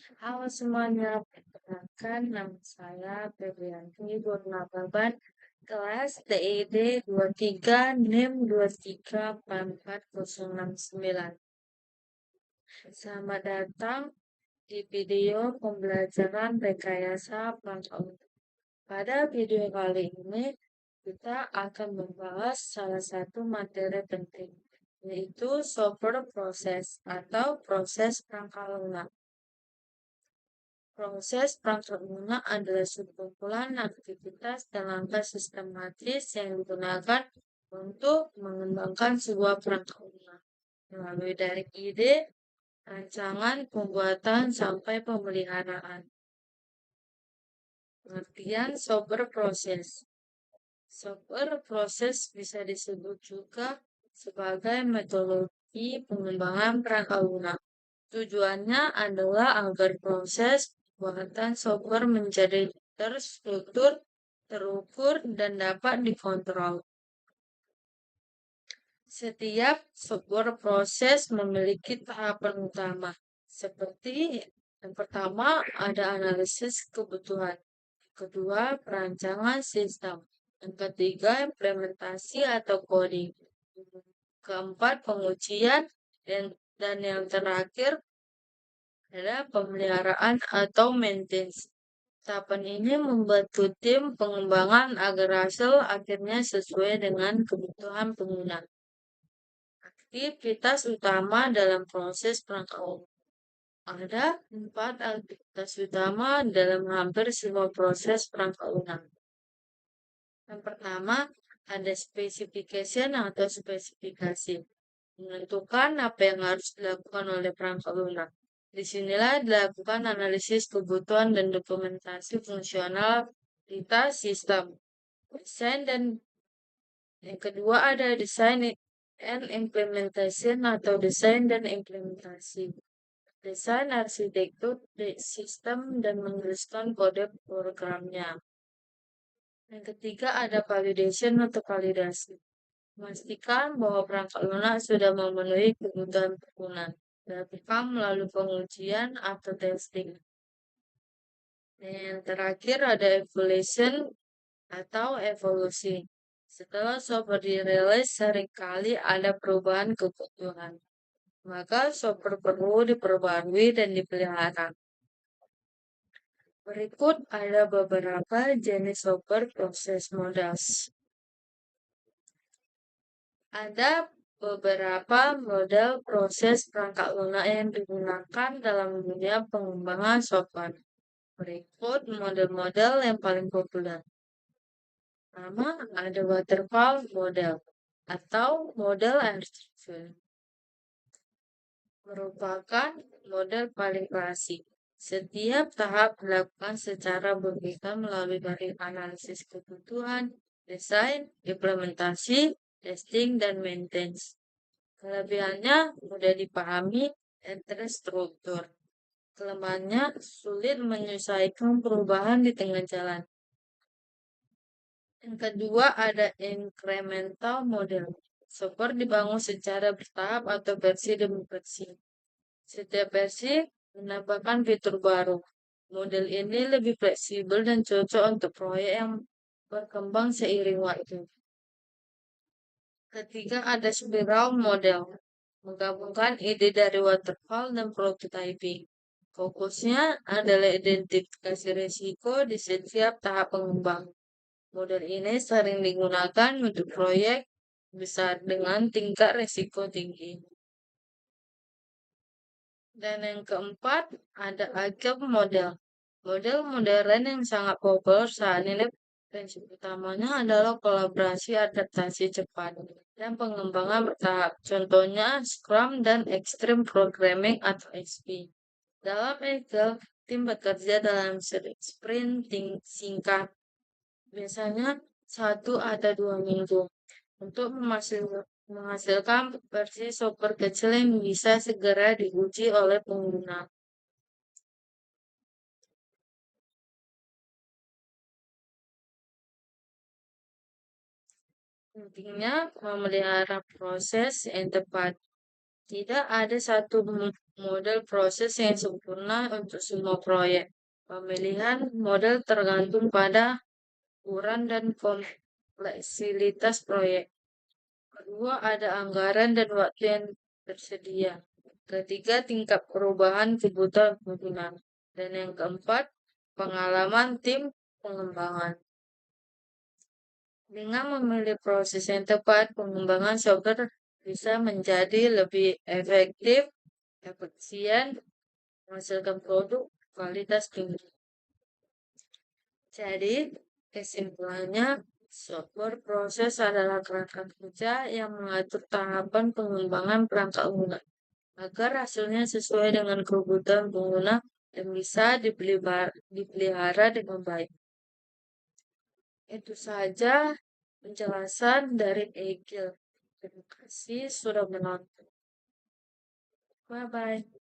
Halo semuanya, perkenalkan nama saya Febrianti Purnababan, kelas TID 23 NIM 234409. Selamat datang di video pembelajaran rekayasa perangkat. Pada video kali ini, kita akan membahas salah satu materi penting, yaitu software proses atau proses perangkat lunak. Proses perangkat lunak adalah sekumpulan aktivitas dan langkah sistematis yang digunakan untuk mengembangkan sebuah perangkat lunak, melalui dari ide, rancangan, pembuatan, sampai pemeliharaan. Pengertian software proses. Software proses bisa disebut juga sebagai metodologi pengembangan perangkat lunak. Tujuannya adalah agar proses pembuatan software menjadi terstruktur, terukur, dan dapat dikontrol. Setiap sebuah proses memiliki tahapan utama, seperti yang pertama ada analisis kebutuhan, kedua perancangan sistem, yang ketiga implementasi atau coding, keempat pengujian, dan yang terakhir adalah pemeliharaan atau maintenance. Tahapan ini membantu tim pengembangan agar hasil akhirnya sesuai dengan kebutuhan pengguna. Aktivitas utama dalam proses perangkat lunak. Ada 4 aktivitas utama dalam hampir semua proses perangkat lunak. Yang pertama, ada specification atau spesifikasi. Menentukan apa yang harus dilakukan oleh perangkat lunak. Disinilah dilakukan analisis kebutuhan dan dokumentasi fungsionalitas sistem. Desain dan yang kedua ada desain and implementation atau desain dan implementasi. Desain arsitektur sistem dan menuliskan kode programnya. Yang ketiga ada validation atau validasi. Memastikan bahwa perangkat lunak sudah memenuhi kebutuhan pengguna. Dilakukan melalui pengujian atau testing. Dan yang terakhir ada evaluation atau evolusi. Setelah software dirilis, seringkali ada perubahan kebutuhan. Maka software perlu diperbarui dan dipelihara. Berikut ada beberapa jenis software proses models. Ada beberapa model proses perangkat lunak yang digunakan dalam dunia pengembangan software. Berikut model-model yang paling populer. Pertama, ada waterfall model atau model airstream. Merupakan model paling klasik. Setiap tahap dilakukan secara berbeda melalui dari analisis kebutuhan, desain, implementasi, testing, dan maintenance. Kelebihannya mudah dipahami dan terstruktur. Kelemahannya sulit menyesuaikan perubahan di tengah jalan. Yang kedua ada incremental model. Software dibangun secara bertahap atau versi demi versi. Setiap versi menambahkan fitur baru. Model ini lebih fleksibel dan cocok untuk proyek yang berkembang seiring waktu. Ketiga ada spiral model. Menggabungkan ide dari waterfall dan prototyping. Fokusnya adalah identifikasi risiko di setiap tahap pengembang. Model ini sering digunakan untuk proyek besar dengan tingkat risiko tinggi. Dan yang keempat, ada agile model. Model modern yang sangat populer saat ini prinsip utamanya adalah kolaborasi adaptasi cepat dan pengembangan bertahap. Contohnya Scrum dan Extreme Programming atau XP. Dalam Agile, tim bekerja dalam sprint singkat, biasanya 1 atau 2 minggu, untuk menghasilkan versi software kecil yang bisa segera diuji oleh pengguna. Pentingnya memelihara proses yang tepat. Tidak ada satu model proses yang sempurna untuk semua proyek. Pemilihan model tergantung pada ukuran dan kompleksitas proyek. Kedua, ada anggaran dan waktu yang tersedia. Ketiga, tingkat perubahan kebutuhan pengguna. Dan yang keempat, pengalaman tim pengembangan. Dengan memilih proses yang tepat, pengembangan software bisa menjadi lebih efektif, efisien, menghasilkan produk kualitas tinggi. Jadi, kesimpulannya, software proses adalah kerangka kerja yang mengatur tahapan pengembangan perangkat lunak agar hasilnya sesuai dengan kebutuhan pengguna dan bisa dipelihara dengan baik. Itu saja penjelasan dari Egil. Terima kasih sudah menonton. Bye bye.